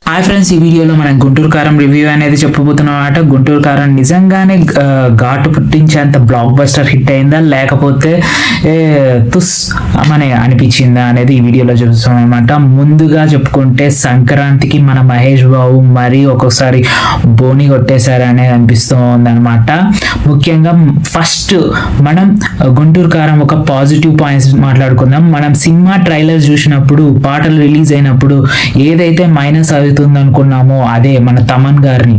Hi friends, ఈ వీడియోలో మనం గుంటూరు కారం రివ్యూ అనేది చెప్పబోతున్నాం అన్నమాట. గుంటూరు కారం నిజంగానే ఘాటు పుట్టించేంత బ్లాక్ బస్టర్ హిట్ అయిందా లేకపోతే తుస్ అని అనిపించిందా అనేది ఈ వీడియోలో చూస్తాం అనమాట. ముందుగా చెప్పుకుంటే సంక్రాంతికి మన మహేష్ బాబు మరీ ఒక్కొక్కసారి బోని కొట్టేశారనే అనిపిస్తూ ఉందన్నమాట. ముఖ్యంగా ఫస్ట్ మనం గుంటూరు కారం ఒక పాజిటివ్ పాయింట్స్ మాట్లాడుకుందాం. మనం సినిమా ట్రైలర్ చూసినప్పుడు, పాటలు రిలీజ్ అయినప్పుడు ఏదైతే మైనస్ అవుతుంది అనుకున్నామో అదే మన తమన్ గారిని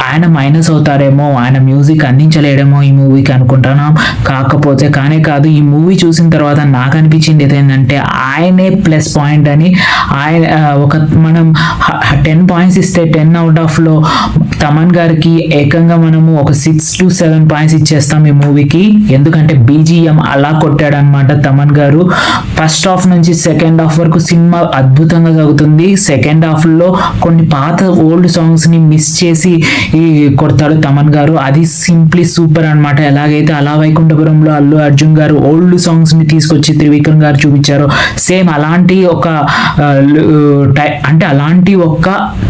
ఆయన మైనస్ అవుతారేమో, ఆయన మ్యూజిక్ అందించలేడేమో ఈ మూవీకి అనుకుంటున్నాం. కాకపోతే కానే కాదు, ఈ మూవీ చూసిన తర్వాత నాకు అనిపించింది ఏంటంటే ఆయనే ప్లస్ పాయింట్ అని. ఆయన మనం 10 పాయింట్స్ ఇస్తే 10 అవుట్ ఆఫ్ లో తమన్ గారికి ఏకంగా మనము ఒక 6 to 7 పాయింట్స్ ఇచ్చేస్తాం ఈ మూవీకి. ఎందుకంటే బీజిఎం అలా కొట్టాడు అనమాట తమన్ గారు. ఫస్ట్ హాఫ్ నుంచి సెకండ్ హాఫ్ వరకు సినిమా అద్భుతంగా సాగుతుంది. సెకండ్ హాఫ్ లో కొన్ని పాత ఓల్డ్ సాంగ్స్ ని మిస్ చేసి కొడతాడు తమన్ గారు. అది సింప్లీ సూపర్ అనమాట. ఎలాగైతే అలా వైకుంఠపురంలో అల్లు అర్జున్ గారు ఓల్డ్ సాంగ్స్ ని తీసుకొచ్చి త్రివిక్రమ్ గారు చూపించారు, సేమ్ అలాంటి ఒక అలాంటి ఒక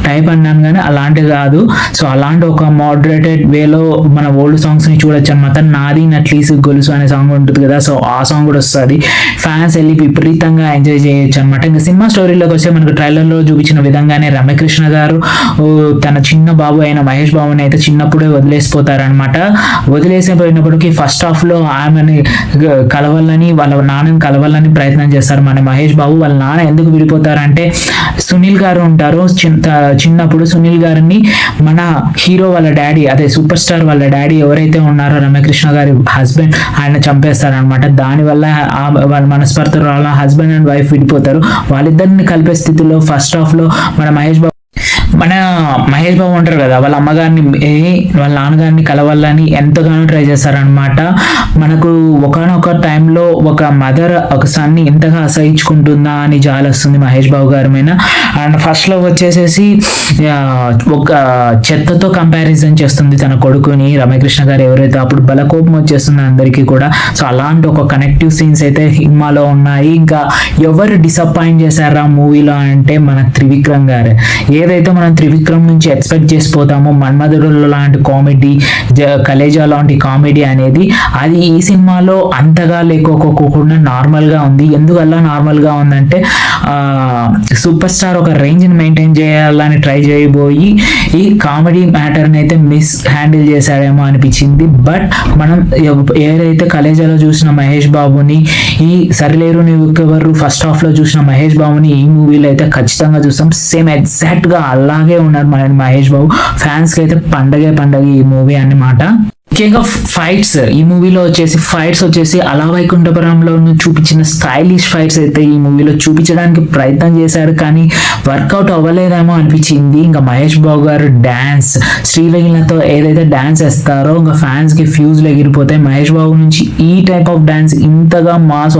టైప్ అన్నాను కానీ అలాంటి కాదు. సో అలాంటి ఒక మోడరేటెడ్ వేలో మన ఓల్డ్ సాంగ్స్ ని చూడొచ్చు అనమాట. నాది నట్లీస్ గొలుసు అనే సాంగ్ ఉంటుంది కదా, సో ఆ సాంగ్ కూడా వస్తుంది. ఫ్యాన్స్ వెళ్ళి విపరీతంగా ఎంజాయ్ చేయొచ్చు అనమాట. ఇంకా సినిమా స్టోరీలోకి వస్తే మనకు ట్రైలర్ లో చూపించిన విధంగానే రమ్యకృష్ణ గారు తన చిన్న బాబు అయిన మహేష్ బాబుని అయితే చిన్నప్పుడే వదిలేసిపోతారనమాట. వదిలేసిపోయినప్పటికీ ఫస్ట్ హాఫ్ లో ఆమెని కలవాలని, వాళ్ళ నాన్నని కలవాలని ప్రయత్నం చేస్తారు మన మహేష్ బాబు. వాళ్ళ నాన్న ఎందుకు విడిపోతారంటే, సునీల్ గారు ఉంటారు చిన్నప్పుడు. సునీల్ గారిని మన హీరో వాళ్ళ డాడీ, అదే సూపర్ స్టార్ వాళ్ళ డాడీ ఎవరైతే ఉన్నారో రమ్యకృష్ణ గారి హస్బెండ్, ఆయన చంపేస్తారనమాట. దానివల్ల వాళ్ళ మనస్పర్ధ వాళ్ళ హస్బెండ్ అండ్ వైఫ్ విడిపోతారు. వాళ్ళిద్దరిని కలిపే స్థితిలో ఫస్ట్ హాఫ్ లో మన మహేష్ బాబు ఉంటారు కదా, వాళ్ళ అమ్మగారిని వాళ్ళ నాన్నగారిని కలవాలని ఎంతగానో ట్రై చేస్తారనమాట. మనకు ఒకనొక టైంలో ఒక మదర్ ఒక సన్ని ఇంతగా అసహించుకుంటుందా అని జాలొస్తుంది మహేష్ బాబు గారి మీద. అండ్ ఫస్ట్ లో వచ్చేసేసి ఒక చెత్తతో కంపారిజన్ చేస్తుంది తన కొడుకుని రమ్యకృష్ణ గారు ఎవరైతే. అప్పుడు బలకోపం వచ్చేస్తుంది అందరికీ కూడా. సో అలాంటి ఒక కనెక్టివ్ సీన్స్ అయితే సినిమాలో ఉన్నాయి. ఇంకా ఎవరు డిసప్పాయింట్ చేశారా మూవీలో అంటే మన త్రివిక్రమ్ గారే. ఏదైతే మనం త్రివిక్రమ్ నుంచి ఎక్స్పెక్ట్ చేసిపోతామో, మన్మధుడు లాంటి కామెడీ, కలేజా లాంటి కామెడీ అనేది, అది ఈ సినిమాలో అంతగా లేకోకుండా నార్మల్ గా ఉంది. ఎందువల్ల నార్మల్ గా ఉందంటే, సూపర్ స్టార్ ఒక రేంజ్ ని మెయింటైన్ చేయాలని ట్రై చేయబోయి ఈ కామెడీ మ్యాటర్ ని అయితే మిస్ హ్యాండిల్ చేశాడేమో అనిపించింది. బట్ మనం ఏదైతే కలేజాలో చూసిన మహేష్ బాబుని, ఈ సరిలేరు నీవెవరు ఫస్ట్ హాఫ్ లో చూసిన మహేష్ బాబుని ఈ మూవీలో అయితే ఖచ్చితంగా చూస్తాం. సేమ్ ఎగ్జాక్ట్ గా అలాగే ఉన్నారు మన మహేష్ బాబు. ఫ్యాన్స్ కి అయితే పండగే పండగ ఈ మూవీ అన్నమాట. ముఖ్యంగా ఫైట్స్, ఈ మూవీలో వచ్చేసి అలా వైకుంఠపురంలో చూపించిన స్టైలిష్ ఫైట్స్ అయితే ఈ మూవీలో చూపించడానికి ప్రయత్నం చేశారు, కానీ వర్కౌట్ అవ్వలేదేమో అనిపించింది. ఇంకా మహేష్ బాబు గారు డాన్స్, శ్రీలీలతో ఏదైతే డాన్స్ వేస్తారో ఇంకా ఫ్యాన్స్ కి ఫ్యూజ్లు ఎగిరిపోతాయి. మహేష్ బాబు నుంచి ఈ టైప్ ఆఫ్ డాన్స్, ఇంతగా మాస్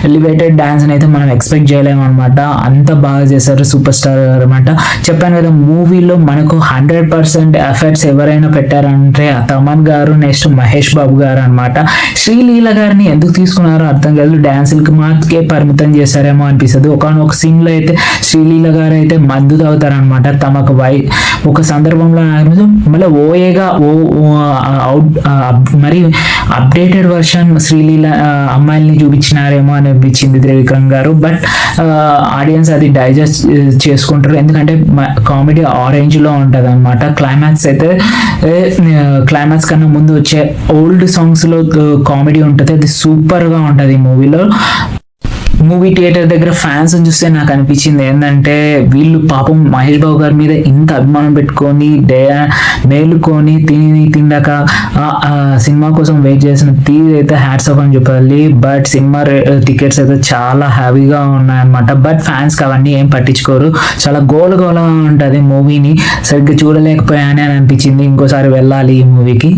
ఎలివేటెడ్ డాన్స్ అయితే మనం ఎక్స్పెక్ట్ చేయలేము అనమాట. అంత బాగా చేశారు సూపర్ స్టార్ గారు అనమాట. చెప్పాను కదా, మూవీలో మనకు 100% ఎఫర్ట్స్ ఎవరైనా పెట్టారంటే తమన్ గారు, నెక్స్ట్ మహేష్ బాబు గారు అనమాట. శ్రీలీల గారిని ఎందుకు తీసుకున్నారో అర్థం కాదు. డాన్సులకి మాత్రమే పరిమితం చేశారేమో అనిపిస్తుంది. ఒకనొక సీన్ లో అయితే శ్రీలీల గారు అయితే మందు తాగుతారనమాట. తమకు ఒక సందర్భంలో మళ్ళీ ఓఏగా మరి అప్డేటెడ్ వర్షన్ శ్రీలీల అమ్మాయిల్ని చూపించినారేమో అనిపించింది త్రివిక్రమ్ గారు. బట్ ఆడియన్స్ అది డైజెస్ట్ చేసుకుంటారు, ఎందుకంటే కామెడీ ఆరెంజ్ లో ఉంటది అనమాట. క్లైమాక్స్ కన్నా ముందు వచ్చే ఓల్డ్ సాంగ్స్ లో కామెడీ ఉంటుంది, అది సూపర్ గా ఉంటది ఈ మూవీలో. మూవీ థియేటర్ దగ్గర ఫ్యాన్స్ చూస్తే నాకు అనిపించింది ఏంటంటే, వీళ్ళు పాపం మహేష్ బాబు గారి మీద ఇంత అభిమానం పెట్టుకొని మేలుకొని తిండాక సినిమా కోసం వెయిట్ చేసిన తీరు అయితే హ్యాట్స్ ఆఫ్ అని చెప్పాలి. బట్ సినిమా టికెట్స్ అయితే చాలా హ్యాపీగా ఉన్నాయన్నమాట. బట్ ఫ్యాన్స్ కి అవన్నీ ఏం పట్టించుకోరు. చాలా గోలగా ఉంటుంది మూవీని. సరిగ్గా చూడలేకపోయానే అని అనిపించింది. ఇంకోసారి వెళ్ళాలి ఈ మూవీకి.